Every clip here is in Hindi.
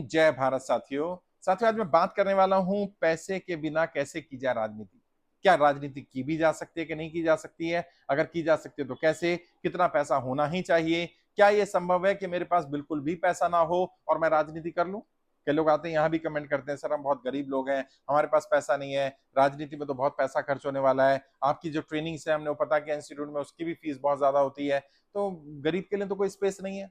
जय भारत साथियों। आज मैं बात करने वाला हूं पैसे के बिना कैसे की जाए राजनीति। क्या राजनीति की भी जा सकती है कि नहीं की जा सकती है? अगर की जा सकती है तो कैसे? कितना पैसा होना ही चाहिए? क्या यह संभव है कि मेरे पास बिल्कुल भी पैसा ना हो और मैं राजनीति कर लूं? कई लोग आते हैं यहाँ भी कमेंट करते हैं, सर हम बहुत गरीब लोग हैं, हमारे पास पैसा नहीं है, राजनीति में तो बहुत पैसा खर्च होने वाला है, आपकी जो ट्रेनिंग्स है हमने वो पता किया इंस्टीट्यूट में, उसकी भी फीस बहुत ज्यादा होती है, तो गरीब के लिए तो कोई स्पेस नहीं है।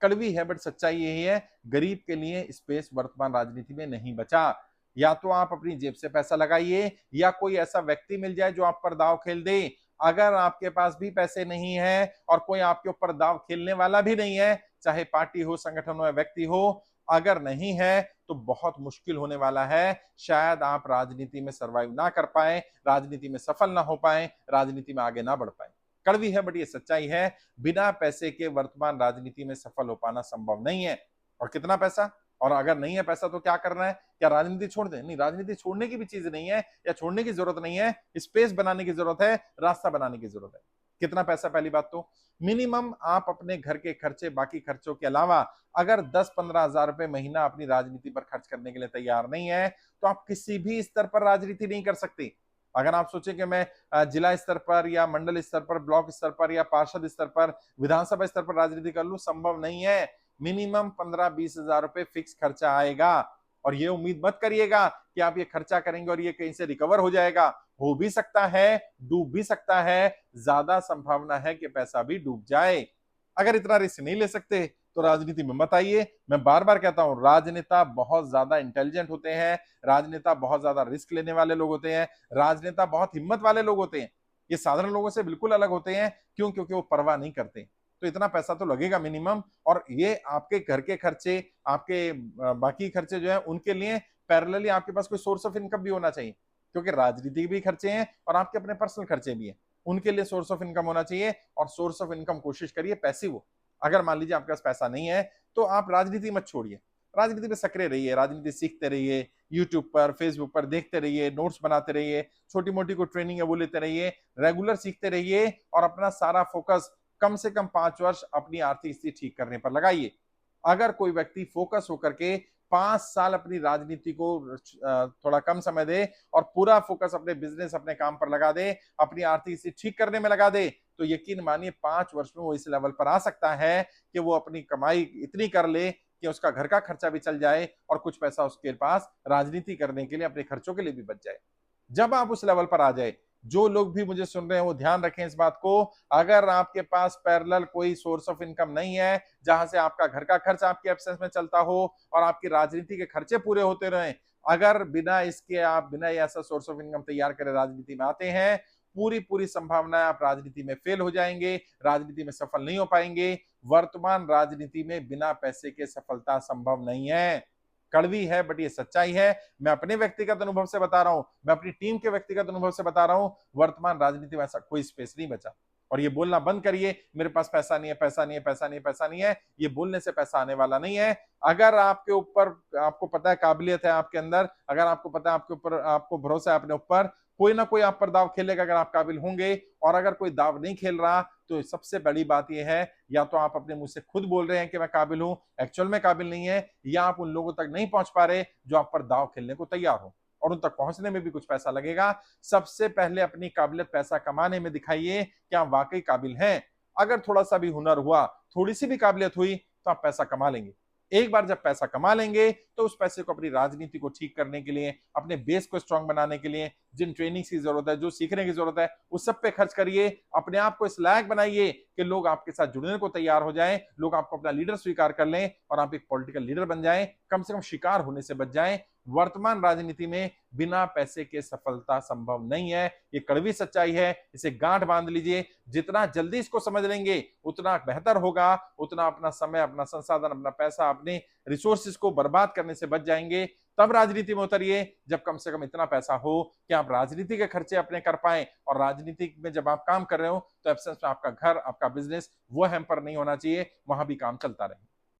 कड़वी है बट सच्चाई यही है, गरीब के लिए स्पेस वर्तमान राजनीति में नहीं बचा। या तो आप अपनी जेब से पैसा लगाइए या कोई ऐसा व्यक्ति मिल जाए जो आप पर दाव खेल दे। अगर आपके पास भी पैसे नहीं है और कोई आपके ऊपर दाव खेलने वाला भी नहीं है, चाहे पार्टी हो, संगठन हो या व्यक्ति हो, अगर नहीं है तो बहुत मुश्किल होने वाला है। शायद आप राजनीति में सर्वाइव ना कर पाए, राजनीति में सफल ना हो पाए, राजनीति में आगे ना बढ़ पाए। कड़वी है बट ये सच्चाई है, बिना पैसे के वर्तमान राजनीति में सफल हो पाना संभव नहीं है। और कितना पैसा? और अगर नहीं है पैसा तो क्या करना है? क्या राजनीति छोड़ दें? नहीं, राजनीति छोड़ने की भी चीज नहीं है या छोड़ने की जरूरत नहीं है, स्पेस बनाने की जरूरत है, रास्ता बनाने की जरूरत है। कितना पैसा? पहली बात तो मिनिमम आप अपने घर के खर्चे, बाकी खर्चों के अलावा अगर 10-15 हजार रुपए महीना अपनी राजनीति पर खर्च करने के लिए तैयार नहीं है तो आप किसी भी स्तर पर राजनीति नहीं कर सकते। अगर आप सोचें कि मैं जिला स्तर पर या मंडल स्तर पर, ब्लॉक स्तर पर या पार्षद स्तर पर, विधानसभा स्तर पर राजनीति कर लूं, संभव नहीं है। मिनिमम 15-20 हजार रुपए फिक्स खर्चा आएगा। और ये उम्मीद मत करिएगा कि आप ये खर्चा करेंगे और ये कहीं से रिकवर हो जाएगा। हो भी सकता है, डूब भी सकता है, ज्यादा संभावना है कि पैसा भी डूब जाए। अगर इतना रिस्क नहीं ले सकते तो राजनीति में मत आइए। मैं बार बार कहता हूं, राजनेता बहुत ज्यादा इंटेलिजेंट होते हैं, राजनेता बहुत ज्यादा रिस्क लेने वाले लोग होते हैं, राजनेता बहुत हिम्मत वाले लोग होते हैं। ये साधारण लोगों से बिल्कुल अलग होते हैं। क्यों? क्योंकि वो परवाह नहीं करते। तो इतना पैसा तो लगेगा मिनिमम, और ये आपके घर के खर्चे, आपके बाकी खर्चे जो है उनके लिए पैरेलली आपके पास कोई सोर्स ऑफ इनकम भी होना चाहिए। क्योंकि राजनीति भी खर्चे हैं और आपके अपने पर्सनल खर्चे भी हैं, उनके लिए सोर्स ऑफ इनकम होना चाहिए। और सोर्स ऑफ इनकम कोशिश करिए पैसिव हो। अगर मान लीजिए आपके पास पैसा नहीं है तो आप राजनीति मत छोड़िए, राजनीति में सक्रिय रहिए, राजनीति सीखते रहिए, यूट्यूब पर, फेसबुक पर देखते रहिए, नोट्स बनाते रहिए, छोटी मोटी कोई ट्रेनिंग है वो लेते रहिए, रेगुलर सीखते रहिए और अपना सारा फोकस कम से कम 5 वर्ष अपनी आर्थिक स्थिति ठीक करने पर लगाइए। अगर कोई व्यक्ति फोकस होकर के 5 साल अपनी राजनीति को थोड़ा कम समय दे और पूरा फोकस अपने बिजनेस, अपने काम पर लगा दे, अपनी आर्थिक स्थिति ठीक करने में लगा दे, तो यकीन मानिए 5 वर्ष में वो इस लेवल पर आ सकता है कि वो अपनी कमाई इतनी कर ले कि उसका घर का खर्चा भी चल जाए और कुछ पैसा उसके पास राजनीति करने के लिए, अपने खर्चों के लिए भी बच जाए। जब आप उस लेवल पर आ जाए, जो लोग भी मुझे सुन रहे हैं वो ध्यान रखें इस बात को, अगर आपके पास पैरेलल कोई सोर्स ऑफ इनकम नहीं है जहां से आपका घर का खर्च आपके एब्सेंस में चलता हो और आपकी राजनीति के खर्चे पूरे होते रहे, अगर बिना इसके आप बिना ऐसा सोर्स ऑफ इनकम तैयार करे राजनीति में आते हैं, पूरी पूरी संभावना है आप राजनीति में फेल हो जाएंगे, राजनीति में सफल नहीं हो पाएंगे। वर्तमान राजनीति में बिना पैसे के सफलता संभव नहीं है। कड़वी है बट ये सच्चाई है। मैं अपने व्यक्तिगत अनुभव से बता रहा हूं, मैं अपनी टीम के व्यक्तिगत अनुभव से बता रहा हूं, वर्तमान राजनीति में ऐसा कोई स्पेस नहीं बचा। और ये बोलना बंद करिए, मेरे पास पैसा नहीं है, पैसा नहीं है, पैसा नहीं है, पैसा नहीं है। ये बोलने से पैसा आने वाला नहीं है। अगर आपके ऊपर, आपको पता है काबिलियत है आपके अंदर, अगर आपको पता है आपके ऊपर, आपको भरोसा है अपने ऊपर, कोई ना कोई आप पर दाव खेलेगा अगर आप काबिल होंगे। और अगर कोई दाव नहीं खेल रहा तो सबसे बड़ी बात यह है, या तो आप अपने मुंह से खुद बोल रहे हैं कि मैं काबिल हूं, एक्चुअल में काबिल नहीं है, या आप उन लोगों तक नहीं पहुंच पा रहे जो आप पर दाव खेलने को तैयार हो, और उन तक पहुंचने में भी कुछ पैसा लगेगा। सबसे पहले अपनी काबिलियत पैसा कमाने में दिखाइए कि आप वाकई काबिल हैं। अगर थोड़ा सा भी हुनर हुआ, थोड़ी सी भी काबिलियत हुई, तो आप पैसा कमा लेंगे। एक बार जब पैसा कमा लेंगे तो उस पैसे को अपनी राजनीति को ठीक करने के लिए, अपने बेस को स्ट्रांग बनाने के लिए, जिन ट्रेनिंग की जरूरत है, जो सीखने की जरूरत है, उस सब पे खर्च करिए। अपने आप को इस लायक बनाइए कि लोग आपके साथ जुड़ने को तैयार हो जाएं, लोग आपको अपना लीडर स्वीकार कर लें और आप एक पॉलिटिकल लीडर बन जाएं, कम से कम शिकार होने से बच जाएं। वर्तमान राजनीति में बिना पैसे के सफलता संभव नहीं है। ये कड़वी सच्चाई है, इसे गांठ बांध लीजिए। जितना जल्दी इसको समझ लेंगे उतना बेहतर होगा, उतना अपना समय, अपना संसाधन, अपना पैसा, अपने रिसोर्सेज को बर्बाद करने से बच जाएंगे। तब राजनीति में उतरिए जब कम से कम इतना पैसा हो कि आप राजनीति के खर्चे अपने कर पाए, और राजनीति में जब आप काम कर रहे हो तो एब्सेंस में आपका घर, आपका बिजनेस वो हैम्पर नहीं होना चाहिए, वहां भी काम चलता रहे।